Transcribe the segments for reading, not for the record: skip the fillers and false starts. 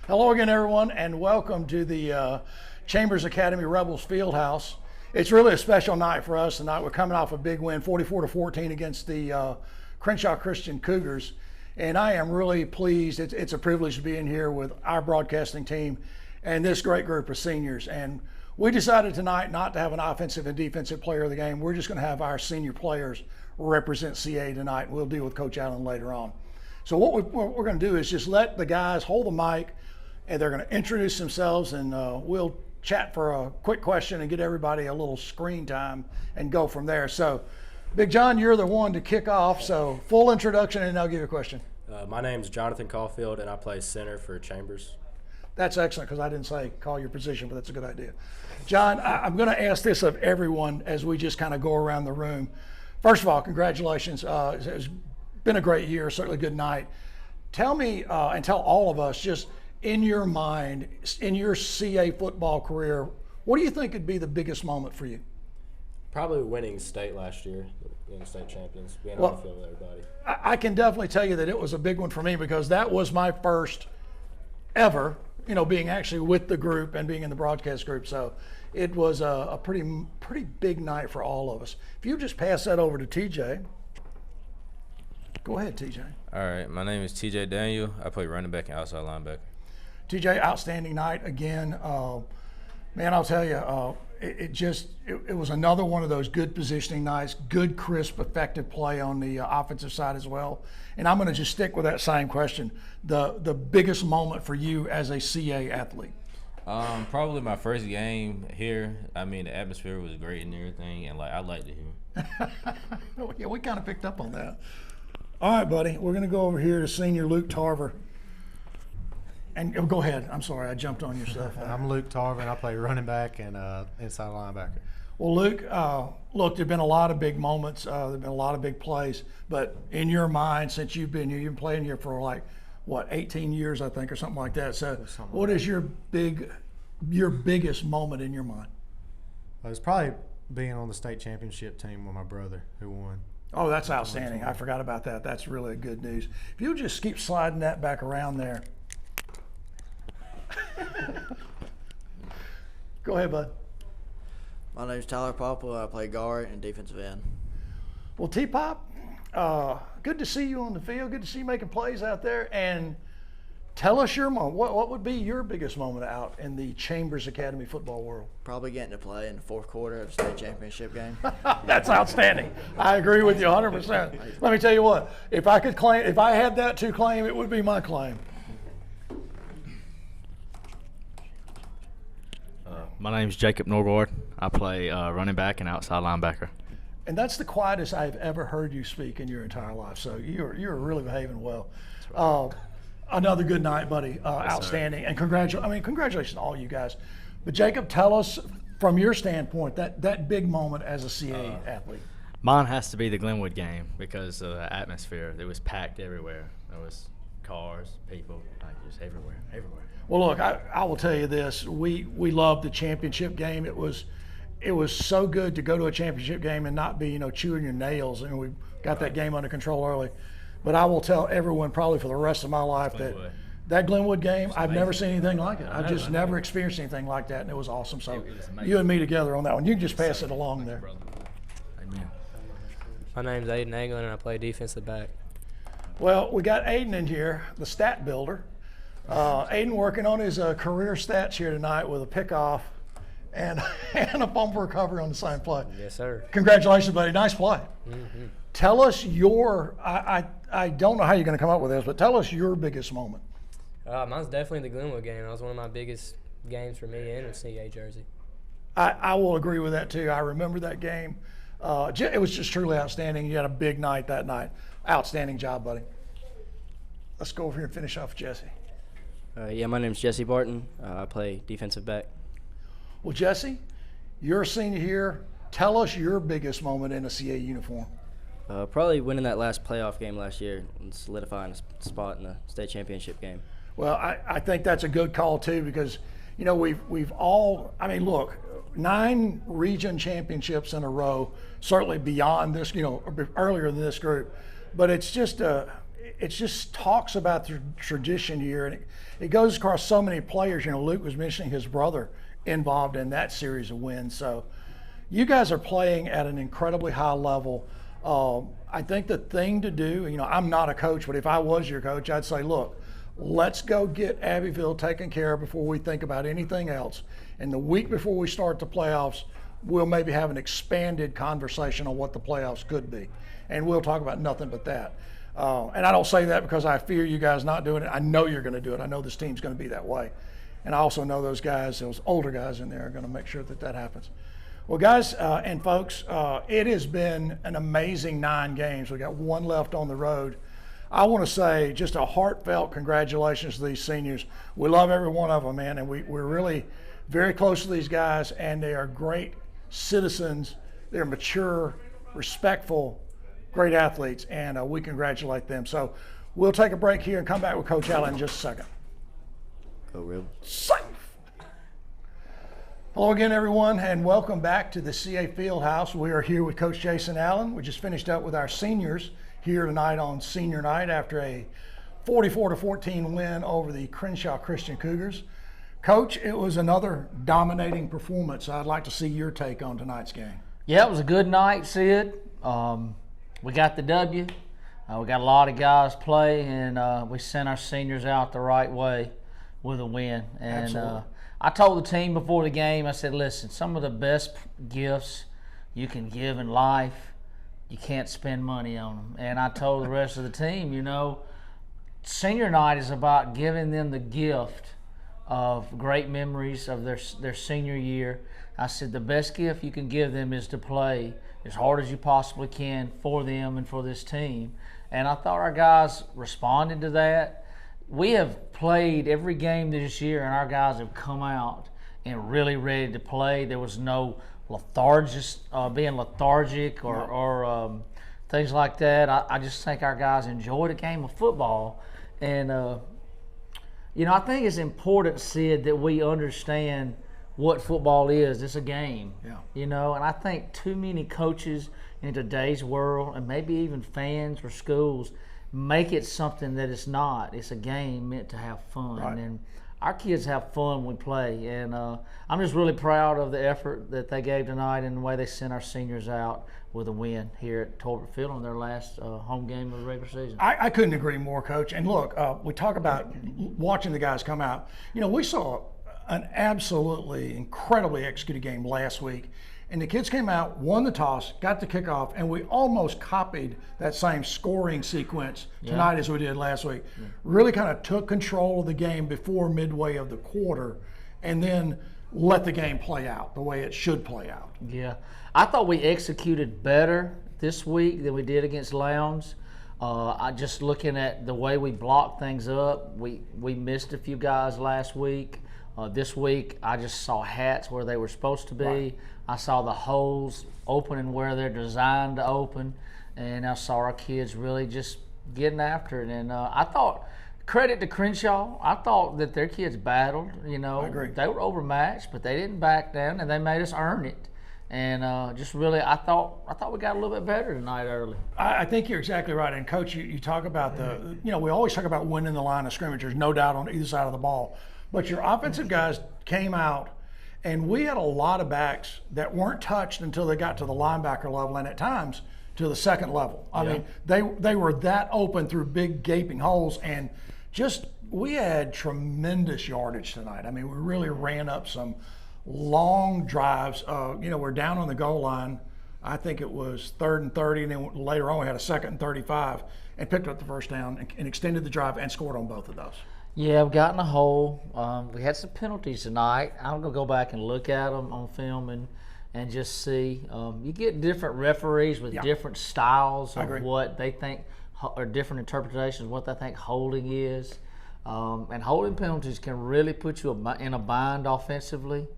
Hello again, everyone, and welcome to the Chambers Academy Rebels Fieldhouse. It's really a special night for us tonight. We're coming off a big win, 44-14 against the Crenshaw Christian Cougars, and I am really pleased. It's a privilege to be in here with our broadcasting team and this great group of seniors. And we decided tonight not to have an offensive and defensive player of the game. We're just going to have our senior players represent CA tonight. We'll deal with Coach Allen later on. So what we're going to do is just let the guys hold the mic, and they're going to introduce themselves, and we'll chat for a quick question and get everybody a little screen time and go from there. So, Big John, you're the one to kick off, so full introduction, and I'll give you a question. My name is Jonathan Caulfield, and I play center for Chambers. That's excellent, because I didn't say call your position, but that's a good idea. John, I'm going to ask this of everyone as we just kind of go around the room. First of all, congratulations. It's been a great year, certainly a good night. Tell me and tell all of us, just in your mind, in your CA football career, what do you think would be the biggest moment for you? Probably winning state last year, being state champions, being on the field with everybody. I can definitely tell you that it was a big one for me, because that was my first ever, being actually with the group and being in the broadcast group. So it was a pretty big night for all of us. If you just pass that over to TJ. Go ahead, TJ. All right, my name is TJ Daniel. I play running back and outside linebacker. TJ, outstanding night again. Man, I'll tell you, it was another one of those good positioning nights, good, crisp, effective play on the offensive side as well. And I'm going to just stick with that same question. The biggest moment for you as a CA athlete? Probably my first game here. I mean, the atmosphere was great and everything, and I liked it here. Yeah, we kind of picked up on that. All right, buddy, we're going to go over here to senior Luke Tarver. And go ahead. I'm sorry, I jumped on your stuff. I'm Luke Tarver, and I play running back and inside linebacker. Well, Luke, look, there have been a lot of big moments. There have been a lot of big plays. But in your mind, since you've been here, you've been playing here for 18 years, I think, or something like that. So what is your biggest moment in your mind? It was probably being on the state championship team with my brother who won. Oh, that's outstanding. I forgot about that. That's really good news. If you'll just keep sliding that back around there. Go ahead, bud. My name's Tyler Popple. I play guard and defensive end. Well, T-Pop, good to see you on the field. Good to see you making plays out there. And tell us your moment. What would be your biggest moment out in the Chambers Academy football world? Probably getting to play in the fourth quarter of the state championship game. That's outstanding. I agree with you 100%. Let me tell you what, if I had that to claim, it would be my claim. My name's Jacob Norgard. I play running back and outside linebacker. And that's the quietest I've ever heard you speak in your entire life. So you're really behaving well. Another good night, buddy. Outstanding. Sir. And congratulations to all you guys. But Jacob, tell us from your standpoint that big moment as a CA athlete. Mine has to be the Glenwood game because of the atmosphere. It was packed everywhere. There was cars, people, just everywhere. Well, look, I will tell you this. We loved the championship game. It was so good to go to a championship game and not be, chewing your nails. And we got that game under control early. But I will tell everyone probably for the rest of my life that Glenwood game, I've never seen anything like it. I've just never experienced anything like that, and it was awesome. So you and me together on that one. You can just pass it along there. Amen. My name's Aiden Anglin, and I play defensive back. Well, we got Aiden in here, the stat builder. Aiden working on his career stats here tonight with a pickoff and a fumble recovery on the same play. Yes, sir. Congratulations, buddy. Nice play. Mm-hmm. Tell us I don't know how you're going to come up with this, but tell us your biggest moment. Mine's definitely the Glenwood game. That was one of my biggest games for me in a CA jersey. I will agree with that, too. I remember that game. It was just truly outstanding. You had a big night that night. Outstanding job, buddy. Let's go over here and finish off with Jesse. My name's Jesse Barton. I play defensive back. Well, Jesse, you're a senior here. Tell us your biggest moment in a CA uniform. Probably winning that last playoff game last year and solidifying a spot in the state championship game. Well, I think that's a good call, too, because, we've all – look, 9 region championships in a row, certainly beyond this, earlier than this group. But it's just it just talks about the tradition here, and it goes across so many players. Luke was mentioning his brother involved in that series of wins. So you guys are playing at an incredibly high level. I think the thing to do, I'm not a coach, but if I was your coach, I'd say, look, let's go get Abbeville taken care of before we think about anything else. And the week before we start the playoffs, we'll maybe have an expanded conversation on what the playoffs could be. And we'll talk about nothing but that. And I don't say that because I fear you guys not doing it. I know you're going to do it. I know this team's going to be that way. And I also know those guys, those older guys in there, are going to make sure that that happens. Well, guys and folks, it has been an amazing 9 games. We got 1 left on the road. I want to say just a heartfelt congratulations to these seniors. We love every one of them, man, and we're really very close to these guys, and they are great citizens. They're mature, respectful, great athletes, and we congratulate them. So we'll take a break here and come back with Coach Allen in just a second. Go Rebels. Safe. Hello again, everyone, and welcome back to the CA Fieldhouse. We are here with Coach Jason Allen. We just finished up with our seniors here tonight on senior night after a 44-14 win over the Crenshaw Christian Cougars. Coach, it was another dominating performance. I'd like to see your take on tonight's game. Yeah, it was a good night, Sid. We got the W. We got a lot of guys play, and we sent our seniors out the right way with a win. And I told the team before the game, I said, listen, some of the best gifts you can give in life, you can't spend money on them. And I told the rest of the team, senior night is about giving them the gift of great memories of their senior year. I said the best gift you can give them is to play as hard as you possibly can for them and for this team. And I thought our guys responded to that. We have played every game this year, and our guys have come out and really ready to play. There was no being lethargic or things like that. I just think our guys enjoyed a game of football. And, I think it's important, Sid, that we understand what football is. It's a game, and I think too many coaches in today's world, and maybe even fans or schools, make it something that it's not. It's a game meant to have fun. Right. And our kids have fun when we play. And I'm just really proud of the effort that they gave tonight and the way they sent our seniors out with a win here at Tolbert Field on their last home game of the regular season. I couldn't agree more, Coach. And look, we talk about watching the guys come out. We saw an absolutely incredibly executed game last week. And the kids came out, won the toss, got the kickoff, and we almost copied that same scoring sequence tonight as we did last week. Yeah. Really kind of took control of the game before midway of the quarter and then let the game play out the way it should play out. Yeah. I thought we executed better this week than we did against Lowndes. I just looking at the way we blocked things up, we missed a few guys last week. This week, I just saw hats where they were supposed to be. Right. I saw the holes opening where they're designed to open, and I saw our kids really just getting after it. And I thought, credit to Crenshaw, I thought that their kids battled. I agree. They were overmatched, but they didn't back down, and they made us earn it. And just really, I thought we got a little bit better tonight early. I think you're exactly right. And Coach, you talk about we always talk about winning the line of scrimmage. There's no doubt on either side of the ball. But your offensive guys came out, and we had a lot of backs that weren't touched until they got to the linebacker level, and at times to the second level. I mean, they were that open through big gaping holes, and just we had tremendous yardage tonight. I mean, we really ran up some long drives. We're down on the goal line. I think it was 3rd and 30, and then later on we had a 2nd and 35, and picked up the first down and extended the drive and scored on both of those. Yeah, we've gotten a hole. We had some penalties tonight. I'm going to go back and look at them on film and just see. You get different referees with different styles of what they think, or different interpretations of what they think holding is. And holding penalties can really put you in a bind offensively.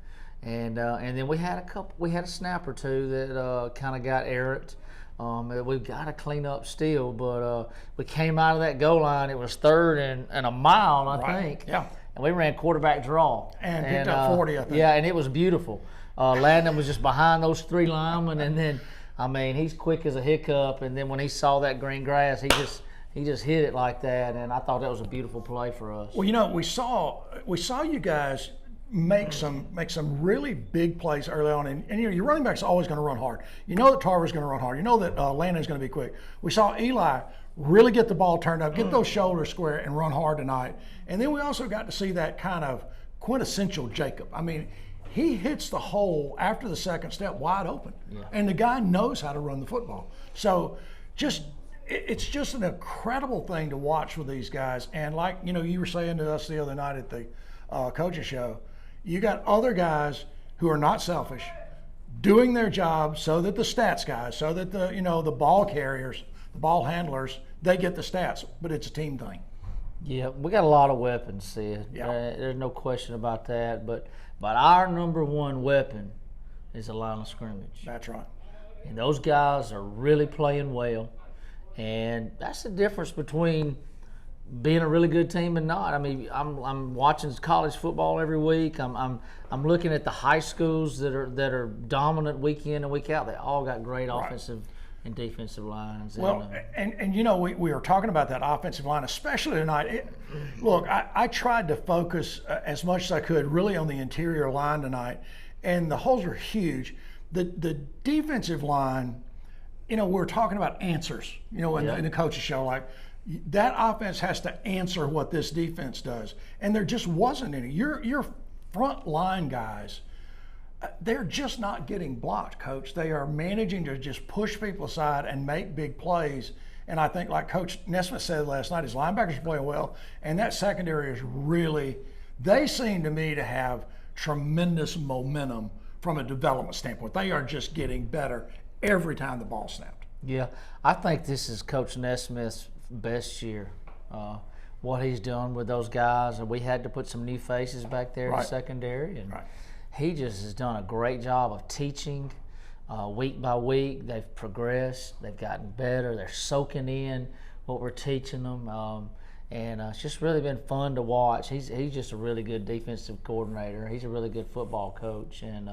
And then we had a snap or two that kind of got errant. We've got to clean up still, but we came out of that goal line. It was 3rd and a mile, I think. Yeah. And we ran quarterback draw. And picked up 40, I think. Yeah, and it was beautiful. Landon was just behind those 3 linemen, and then, he's quick as a hiccup. And then when he saw that green grass, he just hit it like that, and I thought that was a beautiful play for us. Well, you know, we saw you guys make some really big plays early on, and you know your running back's always going to run hard. You know that Tarver's going to run hard. You know that Landon's going to be quick. We saw Eli really get the ball turned up, get those shoulders square, and run hard tonight. And then we also got to see that kind of quintessential Jacob. I mean, he hits the hole after the second step wide open, and the guy knows how to run the football. So it's just an incredible thing to watch with these guys. And like, you know, you were saying to us the other night at the coaches show, you got other guys who are not selfish, doing their job so that the stats guys, so that the ball carriers, the ball handlers, they get the stats, but it's a team thing. Yeah, we got a lot of weapons, Sid. Yeah. There's no question about that. But our number one weapon is the line of scrimmage. That's right. And those guys are really playing well. And that's the difference between being a really good team and not. I mean, I'm watching college football every week. I'm looking at the high schools that are dominant week in and week out. They all got great offensive and defensive lines. Well, and you know, we were talking about that offensive line, especially tonight. Look, I tried to focus as much as I could really on the interior line tonight, and the holes are huge. The defensive line, you know, we're talking about answers, you know, in the coaches show, like that offense has to answer what this defense does. And there just wasn't any. Your front line guys, they're just not getting blocked, Coach. They are managing to just push people aside and make big plays. And I think, like Coach Nesmith said last night, his linebackers are playing well, and that secondary is really, they seem to me to have tremendous momentum from a development standpoint. They are just getting better every time the ball snapped. Yeah, I think this is Coach Nesmith's best year. What he's done with those guys, and we had to put some new faces back there in the secondary, and he just has done a great job of teaching week by week. They've progressed, they've gotten better, they're soaking in what we're teaching them, and it's just really been fun to watch. He's just a really good defensive coordinator. He's a really good football coach, and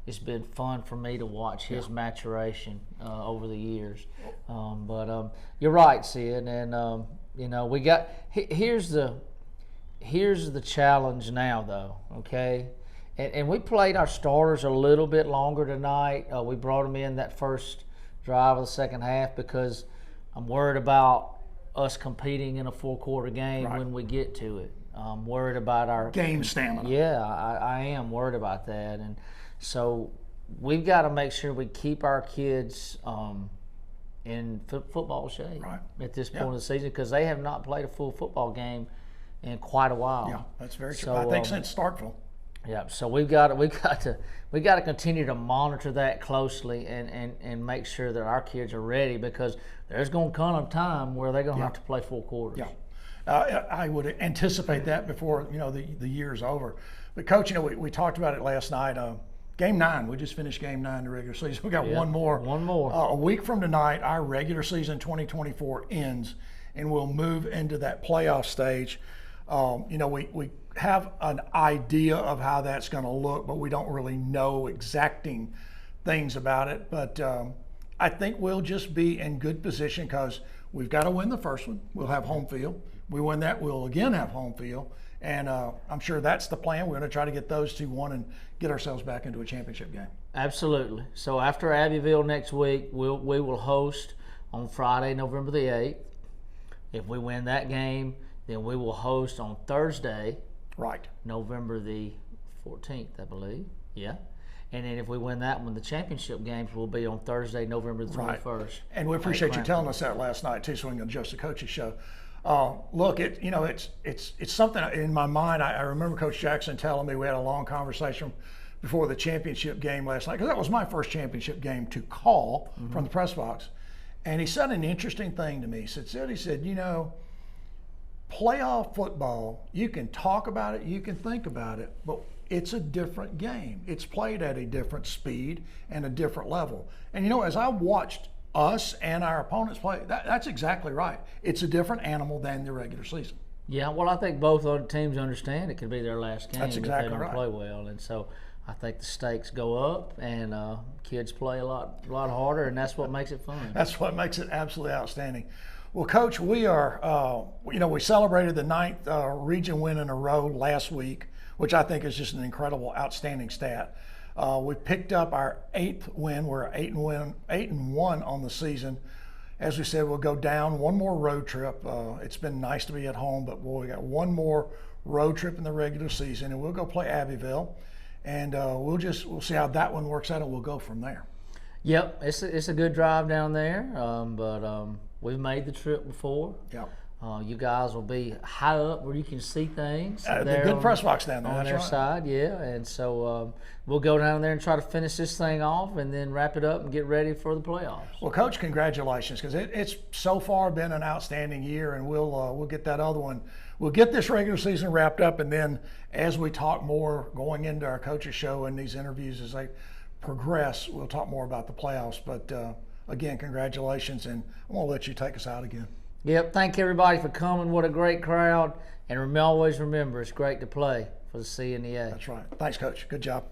it's been fun for me to watch his maturation over the years. But you're right, Sid, and you know, we got here's the challenge now, though. Okay, and we played our starters a little bit longer tonight. We brought them in that first drive of the second half because I'm worried about us competing in a four-quarter game when we get to it. I'm worried about our game stamina. Yeah, I am worried about that, and so we've got to make sure we keep our kids in football shape at this point of the season, because they have not played a full football game in quite a while. Yeah, that's very true. So, I think since Starkville. Yeah, so we got to continue to monitor that closely and make sure that our kids are ready, because there's going to come a time where they're going to have to play full quarters. Yeah, I would anticipate that before the year's over. But Coach, you know, we talked about it last night. Game 9, we just finished Game 9 in the regular season. We got one more. One more. A week from tonight, our regular season 2024 ends, and we'll move into that playoff stage. You know, we have an idea of how that's going to look, but we don't really know exacting things about it. But I think we'll just be in good position because we've got to win the first one. We'll have home field. We win that, we'll again have home field. And I'm sure that's the plan. We're going to try to get those two won and get ourselves back into a championship game. Absolutely. So after Abbeville next week, we will host on Friday, November the 8th. If we win that game, then we will host on Thursday, November the 14th, I believe. Yeah. And then if we win that one, the championship games will be on Thursday, November the 21st. And we appreciate you telling us that last night too, so we can adjust the coach's show. Look, it's something in my mind. I remember Coach Jackson telling me, we had a long conversation before the championship game last night, because that was my first championship game to call from the press box. And he said an interesting thing to me. He said, you know, playoff football, you can talk about it, you can think about it, but it's a different game. It's played at a different speed and a different level. And you know, as I watched us and our opponents play, that's exactly right. It's a different animal than the regular season. Yeah, well, I think both other teams understand it could be their last game if they don't play well, and so I think the stakes go up, and kids play a lot harder, and that's what makes it fun. That's what makes it absolutely outstanding. Well, Coach, we are, we celebrated the 9th region win in a row last week, which I think is just an incredible, outstanding stat. We picked up our 8th win. We're 8-1 on the season. As we said, we'll go down one more road trip. It's been nice to be at home, but boy, we got one more road trip in the regular season, and we'll go play Abbeville, and we'll see how that one works out, and we'll go from there. Yep, it's a good drive down there, but we've made the trip before. Yep. You guys will be high up where you can see things. The there good on- press box down there. on That's their right. side, yeah. And so we'll go down there and try to finish this thing off, and then wrap it up and get ready for the playoffs. Well, Coach, congratulations, because it's so far been an outstanding year, and we'll get that other one. We'll get this regular season wrapped up, and then as we talk more going into our coaches show and these interviews as they progress, we'll talk more about the playoffs. But again, congratulations, and I'm going to let you take us out again. Yep, thank everybody for coming. What a great crowd. And always remember, it's great to play for the C and the A. That's right. Thanks, Coach. Good job.